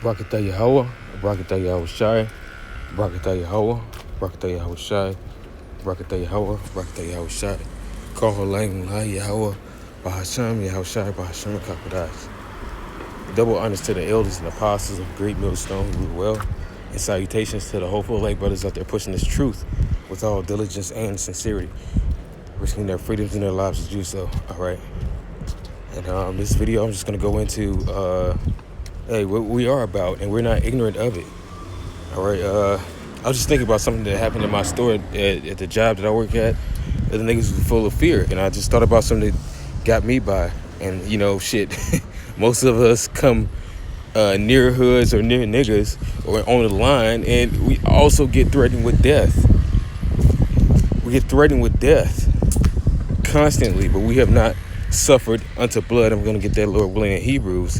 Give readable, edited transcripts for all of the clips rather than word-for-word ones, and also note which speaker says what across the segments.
Speaker 1: Barakatah Yahweh, Barakatah Yahweh Shai, Barakatah Yahweh, Barakatah Yahweh Shai, Barakatah Yahweh, Barakatah Yahweh Shai, Kahal Lang La Yahweh, Bahasham Yahweh Shai, Bahasham Kakodash. Double honors to the elders and apostles of Great Millstone who rule well, and salutations to the hopeful lay brothers out there pushing this truth with all diligence and sincerity, risking their freedoms and their lives to do so. All right. And this video, I'm just going to go into what we are about, and we're not ignorant of it. All right. I was just thinking about something that happened in my store at the job that I work at. The niggas were full of fear, and I just thought about something that got me by. And, you know, shit, most of us come near hoods or near niggas or on the line, and we also get threatened with death. We get threatened with death constantly, but we have not suffered unto blood. I'm going to get that Lord willing in Hebrews,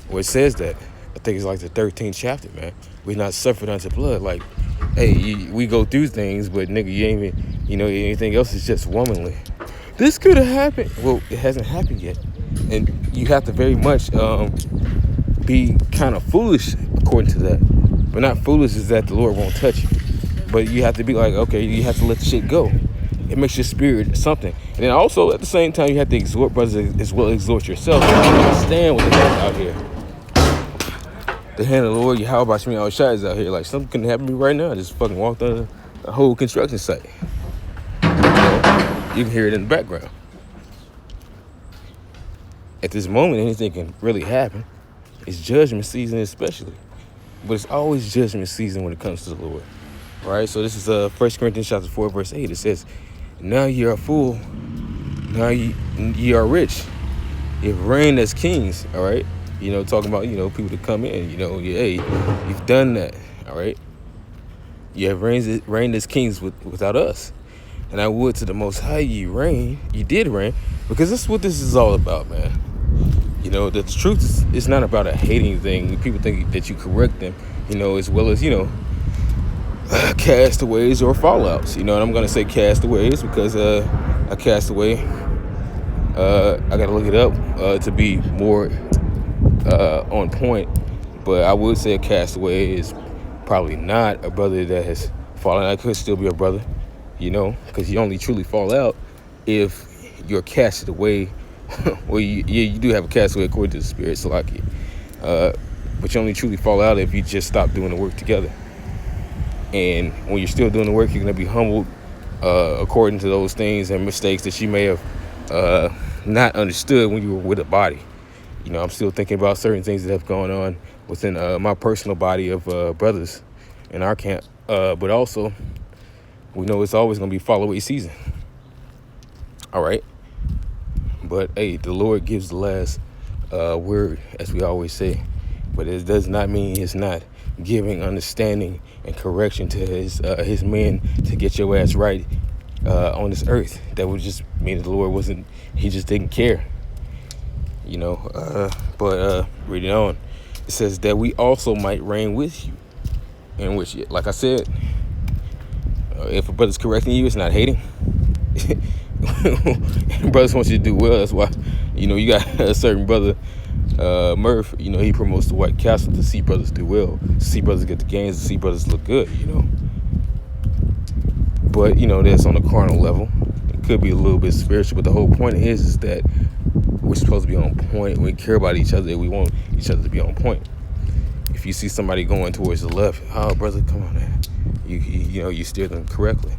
Speaker 1: where it says that. I think it's like the 13th chapter, man. We not suffered unto blood. Like, hey, we go through things, but nigga, you ain't even, you know, anything else is just womanly. This could have happened. Well, it hasn't happened yet. And you have to very much be kind of foolish according to that. But not foolish is that the Lord won't touch you. But you have to be like, okay, you have to let the shit go. It makes your spirit something. And then also, at the same time, you have to exhort brothers as well as exhort yourself. You understand what the hell's out here. The hand of the Lord, Yahweh Shmi Al Shai is out here. Like, something can happen to me right now. I just fucking walked on a whole construction site. You can hear it in the background. At this moment, anything can really happen. It's judgment season especially. But it's always judgment season when it comes to the Lord. All right, so this is 1 Corinthians chapter 4, verse 8. It says, now ye are full, now ye are rich. You've reigned as kings, all right? You know, talking about, you know, people to come in, you know, hey, you've done that, all right? You have reigned as kings without us. And I would to the Most High you did reign, because that's what this is all about, man. You know, the truth is, it's not about a hating thing. People think that you correct them, you know, as well as, you know, castaways or fallouts. You know, and I'm going to say castaways because a castaway, I got to look it up to be more on point. But I would say a castaway is probably not a brother that has fallen out. It could still be a brother, you know, because you only truly fall out if you're casted away. Well, you do have a castaway according to the Spirit, Salaki. But you only truly fall out if you just stop doing the work together. And when you're still doing the work, you're going to be humbled according to those things and mistakes that you may have not understood when you were with a body. You know, I'm still thinking about certain things that have gone on within my personal body of brothers in our camp. But also, we know it's always going to be fall-away season. All right. But, hey, the Lord gives the last word, as we always say. But it does not mean it's not giving understanding and correction to his men to get your ass right on this earth. That would just mean that the Lord he just didn't care. You know, but reading on, it says that we also might reign with you. In which, like I said, if a brother's correcting you, it's not hating. Brothers want you to do well. That's why, you know, you got a certain brother, Murph, you know, he promotes the White Castle to see brothers do well, to see brothers get the gains, to see brothers look good, you know. But, you know, that's on a carnal level. It could be a little bit spiritual, but the whole point is that we're supposed to be on point. We care about each other. We want each other to be on point. If you see somebody going towards the left, oh, brother, come on, man. You know, you steer them correctly.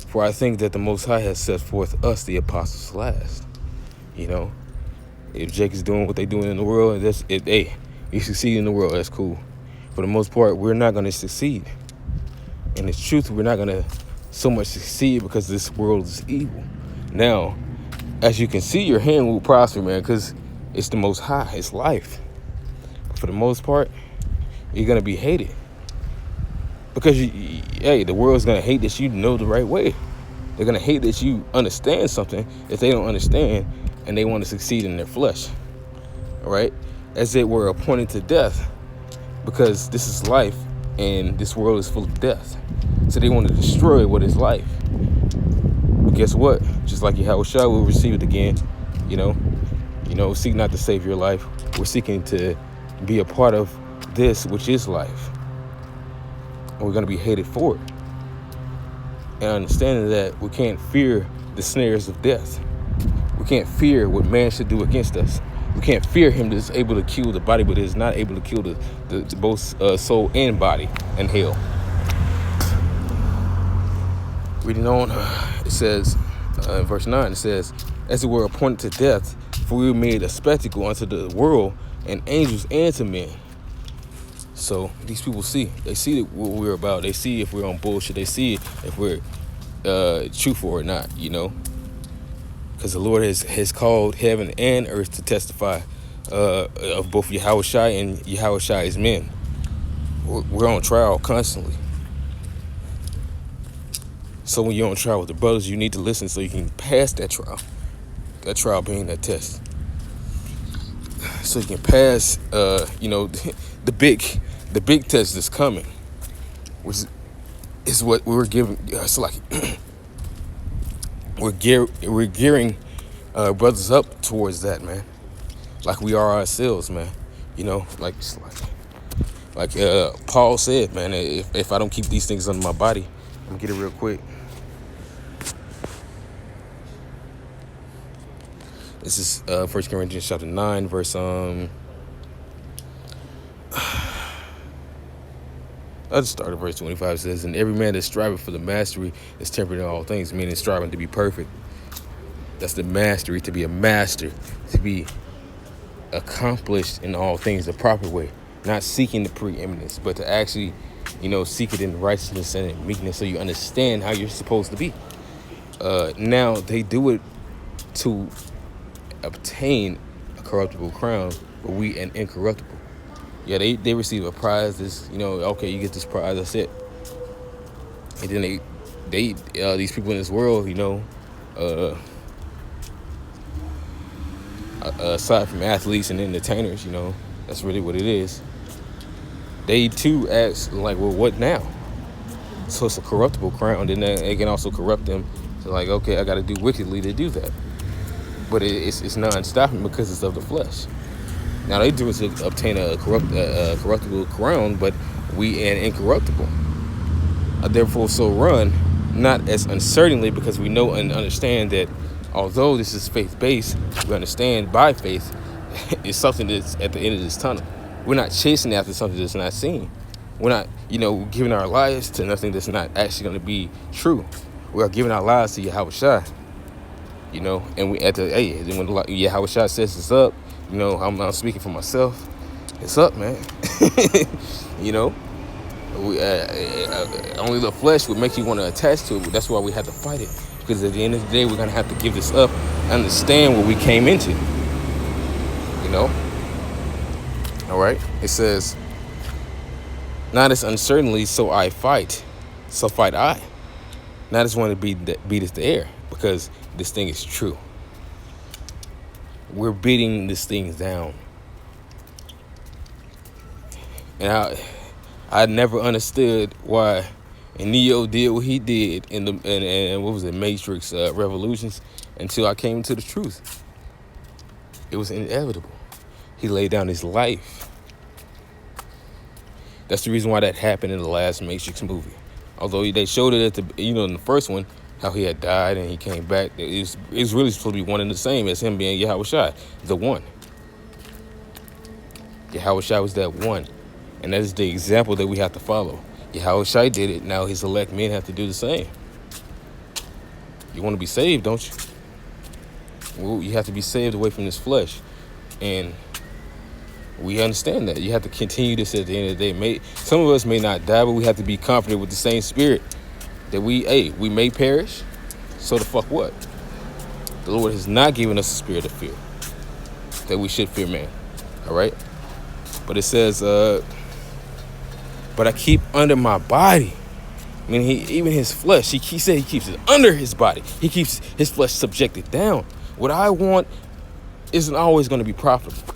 Speaker 1: For I think that the Most High has set forth us, the apostles, last. You know, if Jake is doing what they're doing in the world, hey, you succeed in the world, that's cool. For the most part, we're not going to succeed. And it's truth, we're not going to so much succeed because this world is evil. Now, as you can see, your hand will prosper, man, because it's the Most High, it's life. But for the most part, you're going to be hated. Because, hey, the world's going to hate that you know the right way. They're going to hate that you understand something that they don't understand, and they want to succeed in their flesh. All right? As it were appointed to death, because this is life, and this world is full of death. So they want to destroy what is life. But guess what? Just like Yahweh Shai will receive it again, you know, seek not to save your life. We're seeking to be a part of this, which is life. And we're going to be hated for it. And understanding that we can't fear the snares of death. We can't fear what man should do against us. We can't fear him that's able to kill the body, but is not able to kill the both soul and body in hell. Reading on, it says, verse 9, it says, as it were appointed to death, for we were made a spectacle unto the world, and angels and to men. So these people see. They see what we're about. They see if we're on bullshit. They see if we're truthful or not, you know. Because the Lord has called heaven and earth to testify of both Yahushua and Yahushua's men. We're on trial constantly. So when you're on trial with the brothers, you need to listen so you can pass that trial. That trial being that test. So you can pass, the big test that's coming, which is what we're giving. It's like we're gearing brothers up towards that, man. Like we are ourselves, man. You know, like Paul said, man. If I don't keep these things under my body, I'm gonna get it real quick. This is 1 Corinthians chapter 9, verse I'll just start at verse 25. It says, and every man that striveth for the mastery is temperate in all things, meaning striving to be perfect. That's the mastery, to be a master, to be accomplished in all things the proper way. Not seeking the preeminence, but to actually, seek it in righteousness and in meekness so you understand how you're supposed to be. Now, they do it to obtain a corruptible crown, but we an incorruptible. Yeah, they receive a prize. This, okay, you get this prize. That's it. And then they these people in this world, aside from athletes and entertainers, that's really what it is. They too ask like, well, what now? So it's a corruptible crown. Then it can also corrupt them. So like, okay, I got to do wickedly to do that. But it's non-stopping because it's of the flesh. Now they do it to obtain a corruptible crown, but we an incorruptible. Therefore, so run, not as uncertainly, because we know and understand that although this is faith-based, we understand by faith it's something that's at the end of this tunnel. We're not chasing after something that's not seen. We're not, giving our lives to nothing that's not actually going to be true. We are giving our lives to Yahushua. And we when Yahushua says it's up, I'm speaking for myself. It's up, man. We only the flesh would make you want to attach to it. That's why we have to fight it. Because at the end of the day, we're gonna have to give this up, understand what we came into. All right. It says, not as uncertainly, so I fight. So fight I. Not as one to beat us the air, because this thing is true. We're beating this thing down. And I never understood why Neo did what he did in what was it, Matrix Revolutions, until I came to the truth. It was inevitable. He laid down his life. That's the reason why that happened in the last Matrix movie. Although they showed it at the, in the first one, how he had died and he came back. It's really supposed to be one and the same as him being Yahushua, the one. Yahushua was that one. And that is the example that we have to follow. Yahushua did it. Now his elect men have to do the same. You want to be saved, don't you? Well, you have to be saved away from this flesh. And we understand that. You have to continue this at the end of the day. Some of us may not die, but we have to be confident with the same spirit that we may perish. So the fuck what? The Lord has not given us a spirit of fear, that we should fear man. All right? But it says, but I keep under my body. I mean, even his flesh, he said he keeps it under his body. He keeps his flesh subjected down. What I want isn't always going to be profitable.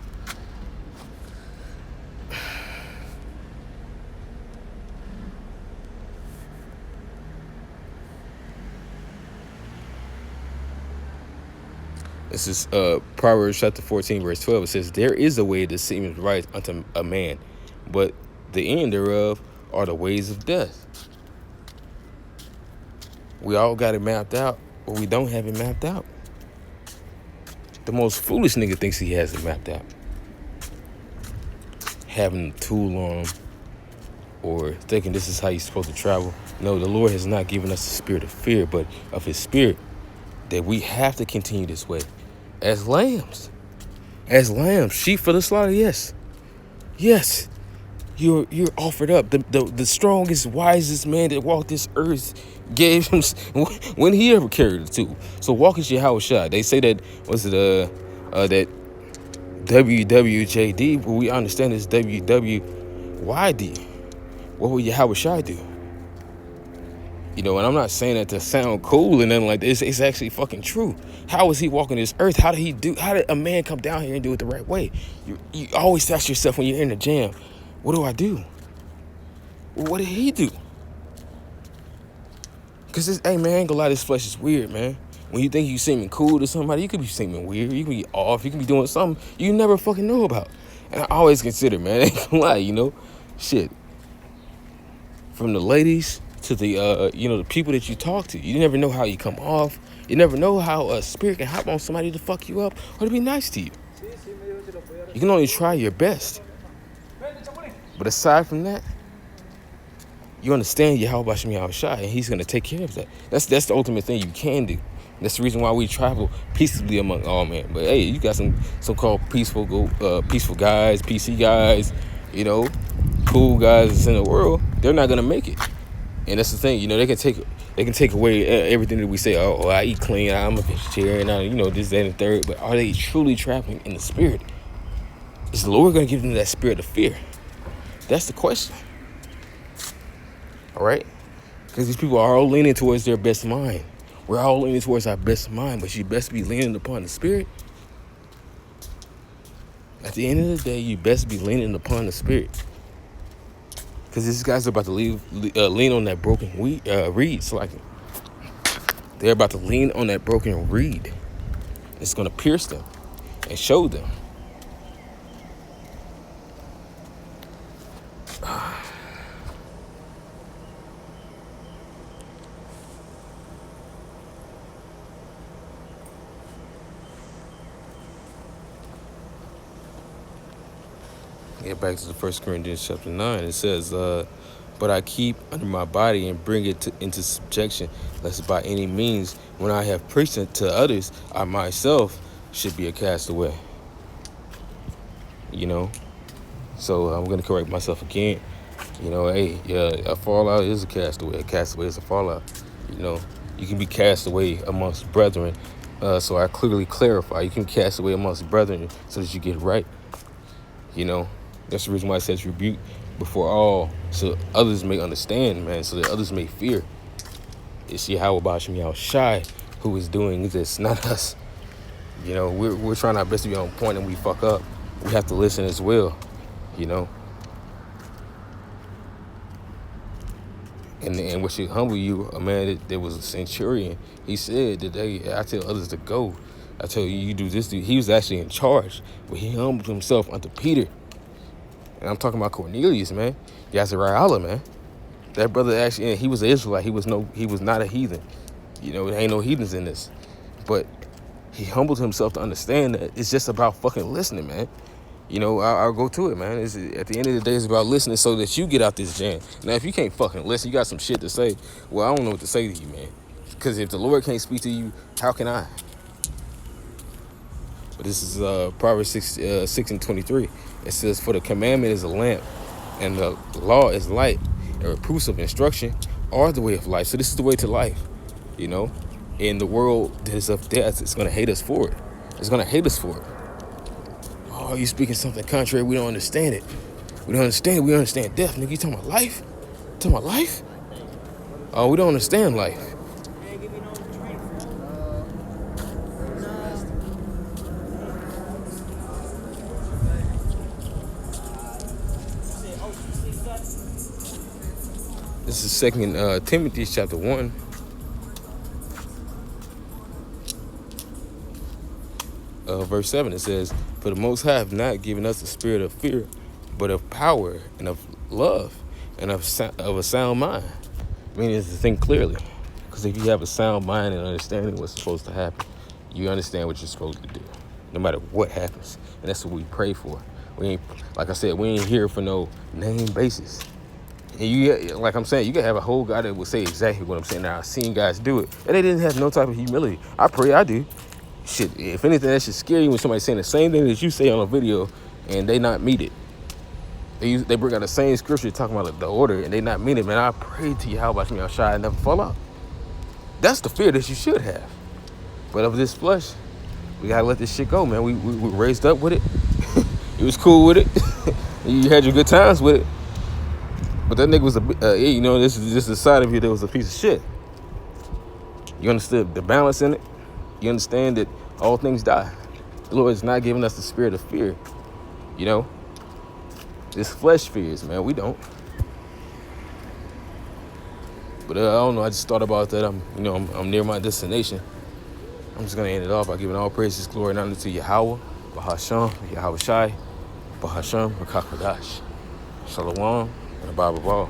Speaker 1: It This is Proverbs chapter 14, verse 12. It says, there is a way that seemeth right unto a man, but the end thereof are the ways of death. We all got it mapped out, but we don't have it mapped out. The most foolish nigga thinks he has it mapped out. Having a tool on him or thinking this is how you're supposed to travel. No, the Lord has not given us the spirit of fear, but of his spirit, that we have to continue this way. As lambs. As lambs. Sheep for the slaughter, yes. Yes. You're offered up. The strongest, wisest man that walked this earth gave him, when he ever carried a tool. So walk is Yahweh Shai. They say that, was it that WWJD, but we understand it's WWYD. What would Yahweh Shai do? You know, and I'm not saying that to sound cool and nothing like this. It's actually fucking true. How is he walking this earth? How did a man come down here and do it the right way? You always ask yourself when you're in the jam, what do I do? Well, what did he do? Because, hey, man, I ain't gonna lie, this flesh is weird, man. When you think you seeming cool to somebody, you could be seeming weird. You can be off. You can be doing something you never fucking know about. And I always consider, man, I ain't gonna lie, you know? Shit. From the ladies to the, the people that you talk to. You never know how you come off. You never know how a spirit can hop on somebody to fuck you up or to be nice to you. You can only try your best. But aside from that, you understand Yahweh Bashem Yahweh Shai, and he's going to take care of that. That's the ultimate thing you can do. That's the reason why we travel peaceably among all men. But hey, you got some so-called peaceful guys, PC guys, cool guys that's in the world. They're not going to make it. And that's the thing, they can take away everything that we say. Oh, I eat clean, I'm a vegetarian, this, that, and the third. But are they truly traveling in the spirit? Is the Lord going to give them that spirit of fear? That's the question. All right? Because these people are all leaning towards their best mind. We're all leaning towards our best mind, but you best be leaning upon the spirit. At the end of the day, you best be leaning upon the spirit. Because these guys are about to lean on that broken reed. So they're about to lean on that broken reed. It's going to pierce them and show them. Get back to the 1 Corinthians chapter 9. It says, but I keep under my body and bring it into subjection, lest by any means, when I have preached it to others, I myself should be a castaway. So I'm going to correct myself again. A fallout is a castaway. A castaway is a fallout. You can be cast away amongst brethren. So I clearly clarify. You can cast away amongst brethren so that you get right. That's the reason why it says rebuke before all, so others may understand, man, so that others may fear. It's Yahweh Bashem Yahweh Shai who is doing this, not us. We're trying our best to be on point, and we fuck up. We have to listen as well, And what should humble you, a man that was a centurion, he said that I tell others to go. I tell you, you do this. He was actually in charge, but he humbled himself unto Peter. And I'm talking about Cornelius, man. Yazariah, man. That brother actually, he was an Israelite. He was not a heathen. There ain't no heathens in this. But he humbled himself to understand that it's just about fucking listening, man. I'll go to it, man. At the end of the day, it's about listening so that you get out this jam. Now, if you can't fucking listen, you got some shit to say. Well, I don't know what to say to you, man. Because if the Lord can't speak to you, how can I? But this is Proverbs 6:23. It says, for the commandment is a lamp, and the law is light, and reproofs of instruction are the way of life. So this is the way to life, In the world that is of death, it's going to hate us for it. It's going to hate us for it. Oh, you speaking something contrary, we don't understand it. We don't understand it. We don't understand death, nigga. You talking about life? You talking about life? Oh, we don't understand life. This is 2 Timothy chapter 1. 2 Timothy chapter 1, verse 1. It says, for the commandment is a lamp, and the law is light, and reproofs of instruction are the way of life. So this is the way to life, In the world that is of death, it's going to hate us for it. It's going to hate us for it. Oh, you speaking something contrary, we don't understand it. We don't understand it. We don't understand life. Oh, we don't understand life. This is 2 Timothy chapter 1. verse 7, it says, "For the Most High have not given us the spirit of fear, but of power and of love and of a sound mind." Meaning is to think clearly. Because if you have a sound mind and understanding what's supposed to happen, you understand what you're supposed to do, no matter what happens. And that's what we pray for. We ain't, like I said, we ain't here for no name basis. And you, like I'm saying, you can have a whole guy that will say exactly what I'm saying. Now, I've seen guys do it, and they didn't have no type of humility. I pray I do. Shit, if anything, that should scare you when somebody's saying the same thing that you say on a video, and they not meet it. They bring out the same scripture talking about the order, and they not mean it. Man, I pray to Yahweh Shem Yahshua, I never fall out. That's the fear that you should have. But of this flesh, we gotta let this shit go, man. We raised up with it. You was cool with it. You had your good times with it. But that nigga was this is just the side of you that was a piece of shit. You understood the balance in it. You understand that all things die. The Lord is not giving us the spirit of fear. You know, this flesh fears, man. We don't. But I don't know. I just thought about that. I'm near my destination. I'm just gonna end it off by giving all praises, glory, and honor to Yahweh, Bahasham, Yahweh Shai, Bahasham, Rakakadash, Shalom, and Abba Ball.